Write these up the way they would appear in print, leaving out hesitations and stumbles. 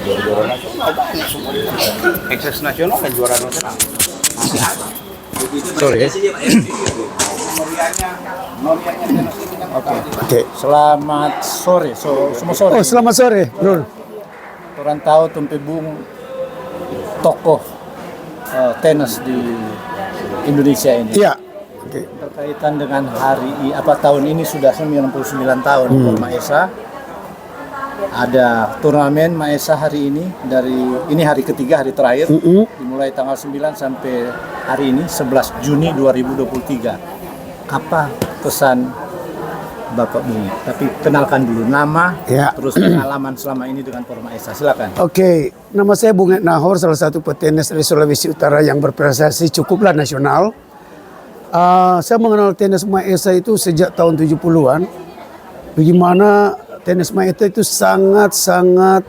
juara nasional banyak semua. Ekses nasional dan juara nasional. Masih ada. Sorry. Oke. Selamat sore. Semua sore. Oh, selamat sore, Bro. Orang tahu Tumpe Bung tokoh tenis di Indonesia ini. Iya. Oke. Berkaitan dengan tahun ini sudah 99 tahun Maesa. Ada turnamen Maesa hari ini ini hari ketiga, hari terakhir. Dimulai tanggal 9 sampai hari ini 11 Juni 2023. Apa pesan Bapak Bung? Tapi kenalkan dulu nama, terus pengalaman selama ini dengan Por Maesa. Silakan. Oke, nama saya Bung Nahor, salah satu petenis dari Sulawesi Utara yang berprestasi cukuplah nasional. Saya mengenal tenis Maesa itu sejak tahun 70-an. Bagaimana tenis Maesa itu sangat-sangat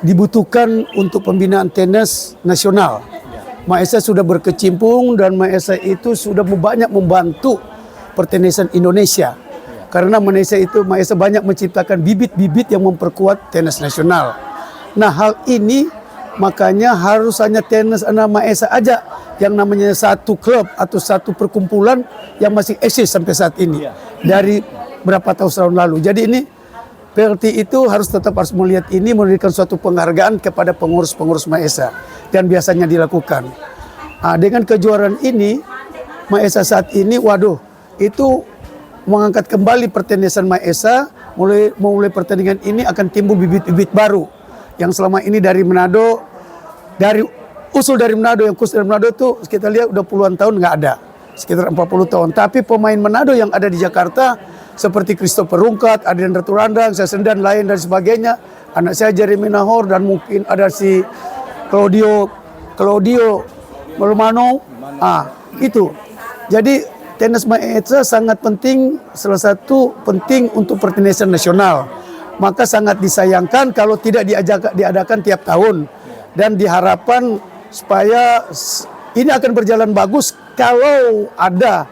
dibutuhkan untuk pembinaan tenis nasional. Maesa sudah berkecimpung dan Maesa itu sudah banyak membantu pertenisan Indonesia. Karena Maesa banyak menciptakan bibit-bibit yang memperkuat tenis nasional. Nah, hal ini makanya harus hanya tenis anak Maesa aja yang namanya satu klub atau satu perkumpulan yang masih eksis sampai saat ini dari berapa tahun lalu. Jadi ini PLT itu harus melihat ini, memberikan suatu penghargaan kepada pengurus-pengurus Maesa dan biasanya dilakukan. Dengan kejuaraan ini Maesa saat ini, itu mengangkat kembali pertenisan Maesa. Mulai pertandingan ini akan timbul bibit-bibit baru yang selama ini dari Manado, usul dari Manado, yang khusus dari Manado itu kita lihat udah puluhan tahun nggak ada, sekitar 40 tahun. Tapi pemain Manado yang ada di Jakarta seperti Christopher Rungkat, Adrian Raturandang, Sasendan lain dan sebagainya, anak saya Jeremy Nahor, dan mungkin ada si Claudio Melumano. Itu. Jadi tenis Maesa sangat penting, salah satu penting untuk pertenisan nasional. Maka sangat disayangkan kalau tidak diadakan tiap tahun. Dan diharapkan supaya ini akan berjalan bagus kalau ada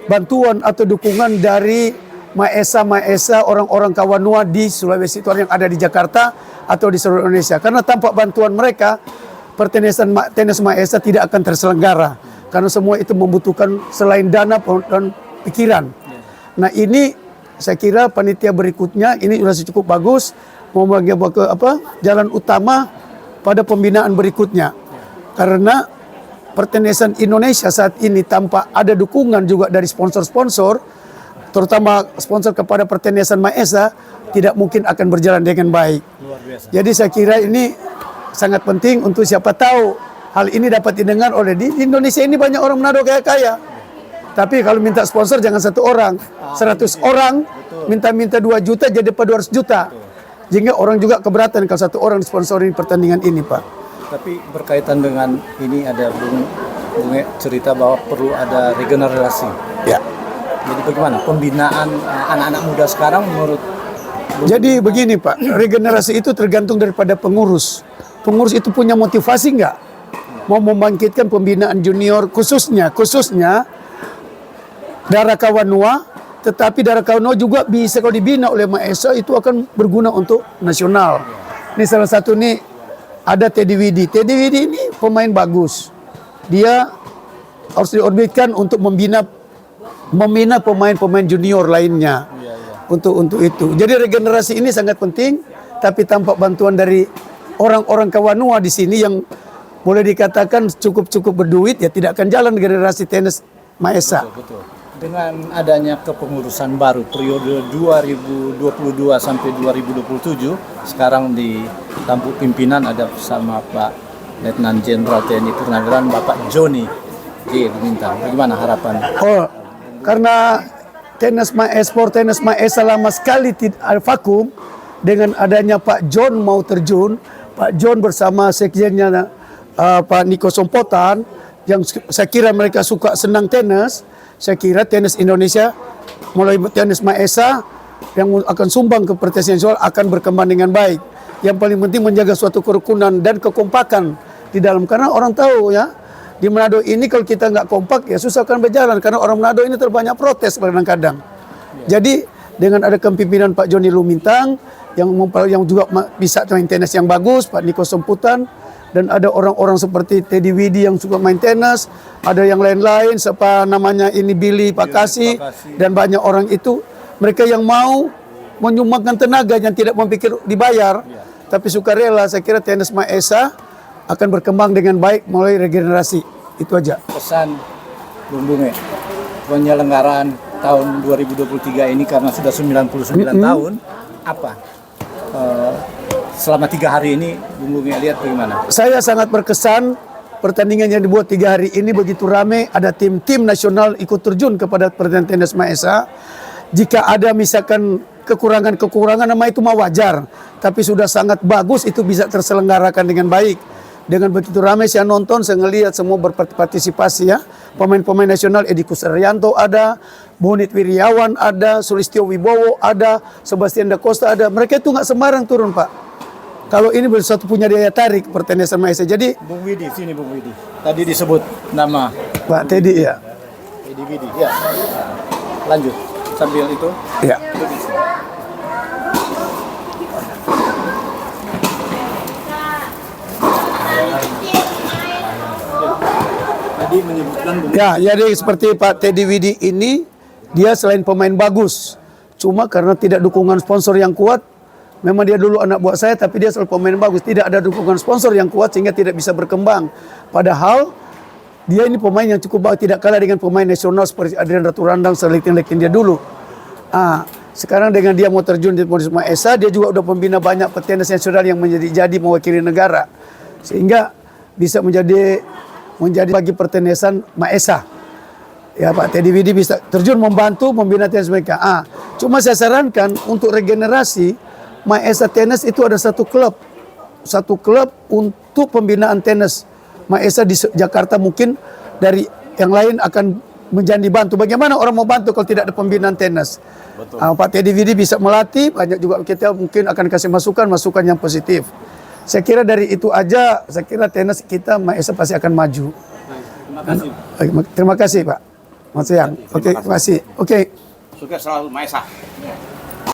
bantuan atau dukungan dari Maesa orang-orang Kawanua di Sulawesi Utara yang ada di Jakarta atau di seluruh Indonesia. Karena tanpa bantuan mereka, tenis Maesa tidak akan terselenggara. Karena semua itu membutuhkan selain dana dan pikiran. Nah, ini saya kira panitia berikutnya ini sudah cukup bagus, mau bagi jalan utama pada pembinaan berikutnya. Karena pertenisan Indonesia saat ini tanpa ada dukungan juga dari sponsor-sponsor, terutama sponsor kepada pertenisan Maesa, tidak mungkin akan berjalan dengan baik. Luar biasa. Jadi saya kira ini sangat penting untuk siapa tahu hal ini dapat didengar oleh di Indonesia ini banyak orang Manado kaya-kaya. Tapi kalau minta sponsor jangan satu orang, 100 orang minta 2 juta jadi 200 juta. Sehingga orang juga keberatan kalau satu orang sponsorin pertandingan ini, Pak. Tapi berkaitan dengan ini ada Bung cerita bahwa perlu ada regenerasi. Ya. Jadi bagaimana pembinaan anak-anak muda sekarang menurut Bung? Jadi begini, Pak, regenerasi itu tergantung daripada pengurus. Pengurus itu punya motivasi nggak? Mau membangkitkan pembinaan junior khususnya Dara Kawanua, tetapi Dara Kawanua juga bisa kalau dibina oleh Maesa itu akan berguna untuk nasional. Ini salah satu nih ada Teddy Widi. Teddy Widi ini pemain bagus. Dia harus diorbitkan untuk membina pemain-pemain junior lainnya. Untuk itu. Jadi regenerasi ini sangat penting, tapi tanpa bantuan dari orang-orang Kawanua di sini yang boleh dikatakan cukup berduit, ya tidak akan jalan generasi tenis Maesa. Betul. Dengan adanya kepengurusan baru periode 2022 sampai 2027, sekarang di tampuk pimpinan ada bersama Pak Letnan Jenderal TNI Purnawirawan Bapak Joni G. Bintang. Bagaimana harapan? Karena tenis Maesa lama sekali tidak vakum, dengan adanya Pak John mau terjun, Pak John bersama sekjennya Pak Niko Sompotan, yang saya kira mereka senang tenis. Saya kira tenis Indonesia mulai tenis Maesa yang akan sumbang ke pertandingan nasional akan berkembang dengan baik. Yang paling penting menjaga suatu kerukunan dan kekompakan di dalam, karena orang tahu ya di Manado ini kalau kita nggak kompak ya susah akan berjalan, karena orang Manado ini terbanyak protes kadang-kadang. Jadi dengan ada kepemimpinan Pak Joni Lumintang yang juga bisa main tenis yang bagus, Pak Niko Semputan, dan ada orang-orang seperti Teddy Widi yang suka main tenis, ada yang lain-lain, siapa namanya ini Billy Pakasi, dan banyak orang itu, mereka yang mau menyumbangkan tenaga yang tidak memikir dibayar, tapi sukarela. Saya kira tenis Maesa akan berkembang dengan baik mulai regenerasi. Itu aja. Pesan Bung Bunge, penyelenggaraan tahun 2023 ini karena sudah 99 tahun, apa? Selama 3 hari ini, Bung Bunge lihat bagaimana? Saya sangat berkesan pertandingan yang dibuat 3 hari ini begitu ramai. Ada tim-tim nasional ikut terjun kepada pertandingan tenis Maesa. Jika ada misalkan kekurangan-kekurangan, nama itu mah wajar. Tapi sudah sangat bagus itu bisa terselenggarakan dengan baik. Dengan begitu ramai saya nonton, saya ngelihat semua berpartisipasi ya. Pemain-pemain nasional Edi Kusaryanto ada, Bonit Wiryawan ada, Sulistyo Wibowo ada, Sebastian Da Costa ada. Mereka itu nggak sembarang turun, Pak. Kalau ini bersatu punya daya tarik pertandingan Maesa. Jadi Bung Widi, sini Bung Widi. Tadi disebut nama Pak Teddy ya. Teddy Widi. Ya. Lanjut. Sambil itu. Ya. Tadi menyebutkan Bung Ya, jadi seperti Pak Teddy Widi ini, dia selain pemain bagus, cuma karena tidak dukungan sponsor yang kuat, memang dia dulu anak buah saya, tapi dia selalu pemain bagus. Tidak ada dukungan sponsor yang kuat sehingga tidak bisa berkembang. Padahal dia ini pemain yang cukup bagus, tidak kalah dengan pemain nasional seperti Adrian Ratu Randang, selekin-lekin dia dulu. Sekarang dengan dia mau terjun di Tenis Maesa, dia juga udah pembina banyak petenis nasional yang jadi mewakili negara, sehingga bisa menjadi bagi pertenisan Maesa. Ya, Pak Teddy Widi bisa terjun membantu membina tenis mereka. Cuma saya sarankan untuk regenerasi Maesa Tenis itu ada satu klub untuk pembinaan tenis Maesa di Jakarta. Mungkin dari yang lain akan menjadi bantu. Bagaimana orang mau bantu kalau tidak ada pembinaan tenis? Pak Teddy Widi bisa melatih, banyak juga kita mungkin akan kasih masukan yang positif. Saya kira dari itu aja, saya kira tenis kita Maesa pasti akan maju. Terima kasih. Terima kasih Pak. Mas Yang. Oke, terima kasih. Oke. Sukses selalu Maesa.